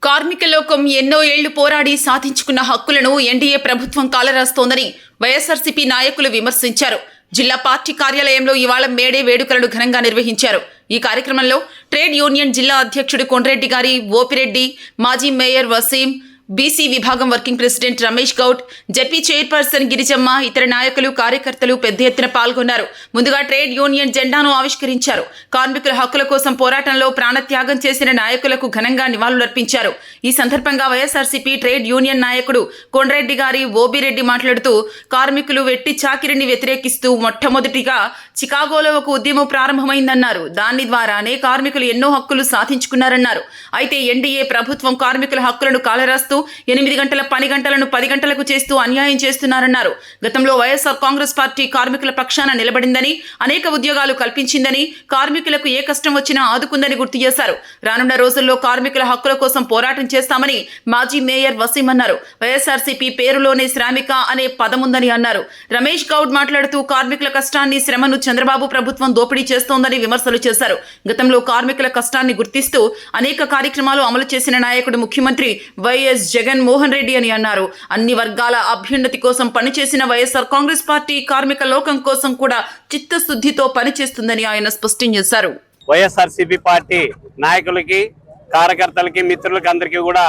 కార్మిక లోకం ఎన్నో ఏళ్లు పోరాడి సాధించుకున్న హక్కులను ఎన్డీఏ ప్రభుత్వం కాలరాస్తోందని వైఎస్ఆర్సీపీ నాయకులు విమర్శించారు. జిల్లా పార్టీ కార్యాలయంలో ఇవాళ మేడే వేడుకలను ఘనంగా నిర్వహించారు. ఈ కార్యక్రమంలో ట్రేడ్ యూనియన్ జిల్లా అధ్యక్షుడు కొండ్రెడ్డి గారి ఓపిరెడ్డి, మాజీ మేయర్ వసీం, బీసీ విభాగం working president Ramesh Goud, ZP chairperson Girijamma, ఇతర నాయకులు, కార్యకర్తలు పెద్ద ఎత్తున పాల్గొన్నారు. ముందుగా ట్రేడ్ యూనియన్ జెండాను ఆవిష్కరించారు. కార్మికుల హక్కుల కోసం పోరాటంలో ప్రాణత్యాగం చేసిన నాయకులకు ఘనంగా నివాళులర్పించారు. ఈ సందర్భంగా వైఎస్ఆర్సీపీ ట్రేడ్ యూనియన్ నాయకుడు కొండ్రెడ్డి గారి ఓబిరెడ్డి మాట్లాడుతూ, కార్మికులు వెట్టి చాకిరిని వ్యతిరేకిస్తూ మొట్టమొదటిగా చికాగోలో ఒక ఉద్యమం ప్రారంభమైందన్నారు. దాని ద్వారానే కార్మికులు ఎన్నో హక్కులు సాధించుకున్నారన్నారు. అయితే ఎన్డీఏ ప్రభుత్వం కార్మికుల హక్కులను కాలరాస్తూ 8 గంటల పని గంటలను 10 గంటలకు చేస్తూ అన్యాయం చేస్తున్నారన్నారు. గతంలో వైఎస్ఆర్ కాంగ్రెస్ పార్టీ కార్మికుల పక్షాన నిలబడిందని, అనేక ఉద్యోగాలు కల్పించిందని, కార్మికులకు ఏ కష్టం వచ్చినా ఆదుకుందని గుర్తు చేశారు. రానున్న రోజుల్లో కార్మికుల హక్కుల కోసం పోరాటం చేస్తామని మాజీ మేయర్ వసీం అన్నారు. వైఎస్ఆర్సీపీ పేరులోనే శ్రామిక అనే పదముందని అన్నారు. రమేష్ గౌడ్ మాట్లాడుతూ, కార్మికుల కష్టాన్ని, శ్రమను చంద్రబాబు ప్రభుత్వం దోపిడీ చేస్తోందని విమర్శలు చేశారు. గతంలో కార్మికుల కష్టాన్ని గుర్తిస్తూ అనేక కార్యక్రమాలు అమలు చేసిన నాయకుడు ముఖ్యమంత్రి వైఎస్ జగన్మోహన్ రెడ్డి అని అన్నారు. అన్ని వర్గాల అభ్యున్నతి కోసం పనిచేసిన వైఎస్ఆర్ కాంగ్రెస్ పార్టీ కార్మిక లోకం కోసం కూడా చిత్తశుద్ధితో పనిచేస్తుందని ఆయన స్పష్టం చేశారు. వైఎస్ఆర్సీపీ పార్టీ నాయకులకి, కార్యకర్తలకి, మిత్రులకి అందరికీ కూడా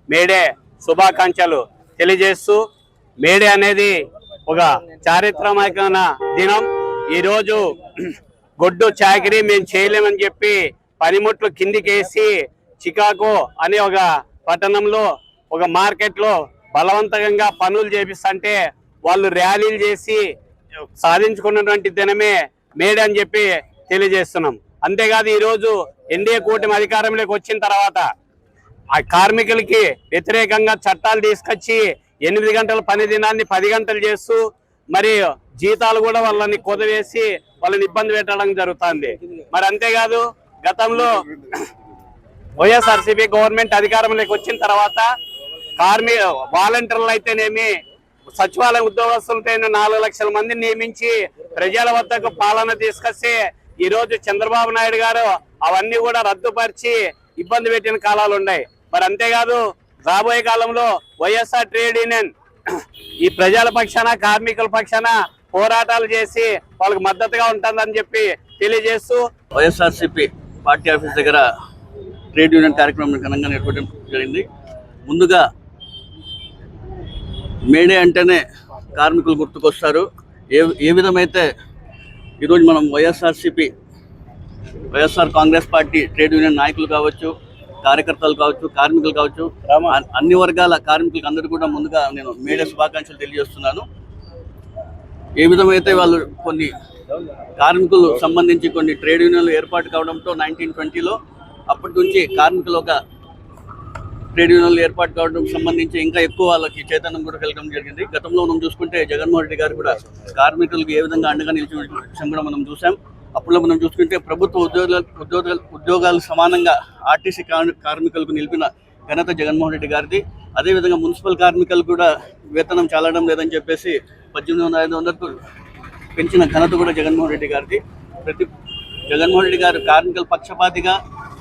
మేడే శుభాకాంక్షలు తెలియజేస్తూ, మేడే అనేది ఒక చారిత్రాత్మకమైన దినం. ఈరోజు గొడ్డు చాకిరీ మేము చేయలేమని చెప్పి పనిముట్లు కిందికేసి చికాగో అనే ఒక పట్టణంలో ఒక మార్కెట్లో బలవంతంగా పనులు చేపిస్తుంటే వాళ్ళు ర్యాలీలు చేసి సాధించుకున్నటువంటి దినమే మేడే అని చెప్పి తెలియజేస్తున్నాం. అంతేకాదు, ఈరోజు ఎన్డీఏ కూటమి అధికారంలోకి వచ్చిన తర్వాత ఆ కార్మికులకి వ్యతిరేకంగా చట్టాలు తీసుకొచ్చి 8 గంటల పని దినాన్ని 10 గంటలు చేస్తూ, మరి జీతాలు కూడా వాళ్ళని కొదవేసి వాళ్ళని ఇబ్బంది పెట్టడం జరుగుతుంది. మరి అంతేకాదు, గతంలో వైఎస్ఆర్సీపీ గవర్నమెంట్ అధికారంలోకి వచ్చిన తర్వాత వాలంటీర్లు అయితేనేమి, సచివాలయ ఉద్యోగస్తులతో 4 లక్షల మందిని నియమించి ప్రజల వద్దకు పాలన తీసుకొస్తే ఈరోజు చంద్రబాబు నాయుడు గారు అవన్నీ కూడా రద్దుపరిచి ఇబ్బంది పెట్టిన కాలాలు ఉన్నాయి. మరి అంతేకాదు, రాబోయే కాలంలో వైఎస్ఆర్ ట్రేడ్ యూనియన్ ఈ ప్రజల పక్షాన, కార్మికుల పక్షాన పోరాటాలు చేసి వాళ్ళకి మద్దతుగా ఉంటుందని చెప్పి తెలియజేస్తూ, వైఎస్ఆర్సీపీ పార్టీ ఆఫీస్ దగ్గర ట్రేడ్ యూనియన్ కార్యక్రమం ఘనంగా నిర్వహించడం జరిగింది. ముందుగా మేడే అంటేనే కార్మికులు గుర్తుకొస్తారు. ఏ విధమైతే ఈరోజు మనం YSR Congress party trade union నాయకులు కావచ్చు, కార్యకర్తలు కావచ్చు, కార్మికులు కావచ్చు, అన్ని వర్గాల కార్మికులకు అందరూ కూడా ముందుగా నేను మేడే శుభాకాంక్షలు తెలియజేస్తున్నాను. ఏ విధమైతే వాళ్ళు కొన్ని కార్మికులు సంబంధించి కొన్ని ట్రేడ్ యూనియన్లు ఏర్పాటు కావడంతో 1920లో అప్పటి నుంచి కార్మికులు ఒక ట్రేడ్ యూనియన్లు ఏర్పాటు కావడం సంబంధించి ఇంకా ఎక్కువ వాళ్ళకి చైతన్యం కూడా కలగడం జరిగింది. గతంలో మనం చూసుకుంటే జగన్మోహన్ రెడ్డి గారు కూడా కార్మికులకు ఏ విధంగా అండగా నిలిచిన విషయం కూడా మనం చూసాం. అప్పుడు మనం చూసుకుంటే ప్రభుత్వ ఉద్యోగాలు సమానంగా ఆర్టీసీ కార్మికులకు నిలిపిన ఘనత జగన్మోహన్ రెడ్డి గారిది. అదేవిధంగా మున్సిపల్ కార్మికులు కూడా వేతనం చాలడం లేదని చెప్పేసి 18,500కు పెంచిన ఘనత కూడా జగన్మోహన్ రెడ్డి గారిది. జగన్మోహన్ రెడ్డి గారు కార్మికుల పక్షపాతిగా,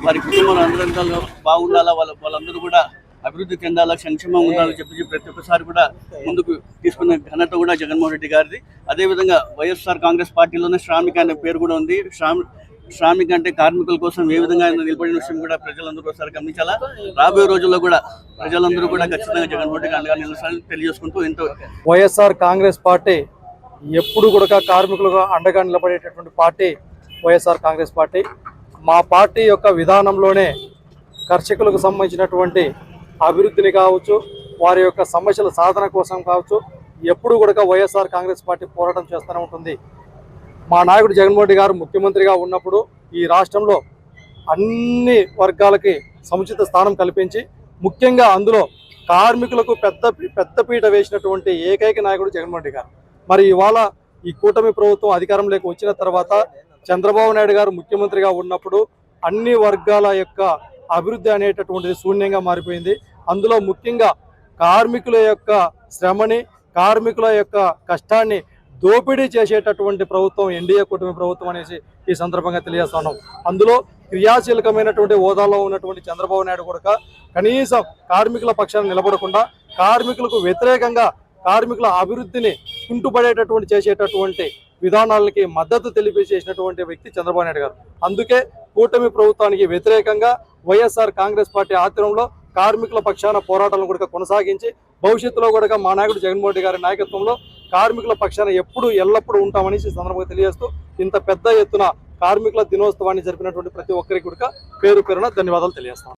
వారి కుటుంబాలు అందరూ బాగుండాలా, వాళ్ళందరూ కూడా అభివృద్ధి చెందాలా, సంక్షేమం ఉండాలని చెప్పి ప్రతి ఒక్కసారి కూడా ముందుకు తీసుకున్న ఘనత కూడా జగన్మోహన్ రెడ్డి గారిది. అదేవిధంగా వైఎస్ఆర్ కాంగ్రెస్ పార్టీలోనే శ్రామిక అనే పేరు కూడా ఉంది. శ్రామిక అంటే కార్మికుల కోసం ఏ విధంగా నిలబడిన విషయం కూడా ప్రజలందరూ ఒకసారి గమనించాలా. రాబోయే రోజుల్లో కూడా ప్రజలందరూ కూడా ఖచ్చితంగా జగన్మోహన్ రెడ్డి అండగా నిలసాలని తెలియజేసుకుంటూ, ఎంతో వైఎస్ఆర్ కాంగ్రెస్ పార్టీ ఎప్పుడు కూడా కార్మికులుగా అండగా నిలబడేటటువంటి పార్టీ వైఎస్ఆర్ కాంగ్రెస్ పార్టీ. మా పార్టీ యొక్క విధానంలోనే కర్షకులకు సంబంధించినటువంటి అభివృద్ధిని కావచ్చు, వారి యొక్క సమస్యల సాధన కోసం కావచ్చు, ఎప్పుడు కూడా వైఎస్ఆర్ కాంగ్రెస్ పార్టీ పోరాటం చేస్తూనే ఉంటుంది. మా నాయకుడు జగన్మోహన్ రెడ్డి గారు ముఖ్యమంత్రిగా ఉన్నప్పుడు ఈ రాష్ట్రంలో అన్ని వర్గాలకి సముచిత స్థానం కల్పించి, ముఖ్యంగా అందులో కార్మికులకు పెద్దపీట వేసినటువంటి ఏకైక నాయకుడు జగన్మోహన్ రెడ్డి గారు. మరి ఇవాళ ఈ కూటమి ప్రభుత్వం అధికారంలోకి వచ్చిన తర్వాత చంద్రబాబు నాయుడు గారు ముఖ్యమంత్రిగా ఉన్నప్పుడు అన్ని వర్గాల యొక్క అభివృద్ధి అనేటటువంటిది శూన్యంగా మారిపోయింది. అందులో ముఖ్యంగా కార్మికుల యొక్క శ్రమని, కార్మికుల యొక్క కష్టాన్ని దోపిడీ చేసేటటువంటి ప్రభుత్వం ఎన్డీఏ కూటమి ప్రభుత్వం అనేసి ఈ సందర్భంగా తెలియజేస్తున్నాం. అందులో క్రియాశీలకమైనటువంటి హోదాలో ఉన్నటువంటి చంద్రబాబు నాయుడు కూడా కనీసం కార్మికుల పక్షాన నిలబడకుండా కార్మికులకు వ్యతిరేకంగా కార్మికుల అభివృద్ధిని కుంటుపడేటటువంటి చేసేటటువంటి విధానాలకి మద్దతు తెలియజేసినటువంటి వ్యక్తి చంద్రబాబు నాయుడు గారు. అందుకే కూటమి ప్రభుత్వానికి వ్యతిరేకంగా వైఎస్ఆర్ కాంగ్రెస్ పార్టీ ఆధ్వర్యంలో కార్మికుల పక్షాన పోరాటాలను కూడా కొనసాగించి భవిష్యత్తులో కూడా మా నాయకుడు జగన్మోహన్ రెడ్డి గారి నాయకత్వంలో కార్మికుల పక్షాన ఎల్లప్పుడూ ఉంటామని సందర్భంగా తెలియజేస్తూ ఇంత పెద్ద ఎత్తున కార్మికుల దినోత్సవాన్ని జరిపినటువంటి ప్రతి ఒక్కరికి కూడా పేరు పేరున ధన్యవాదాలు తెలియజేస్తాం.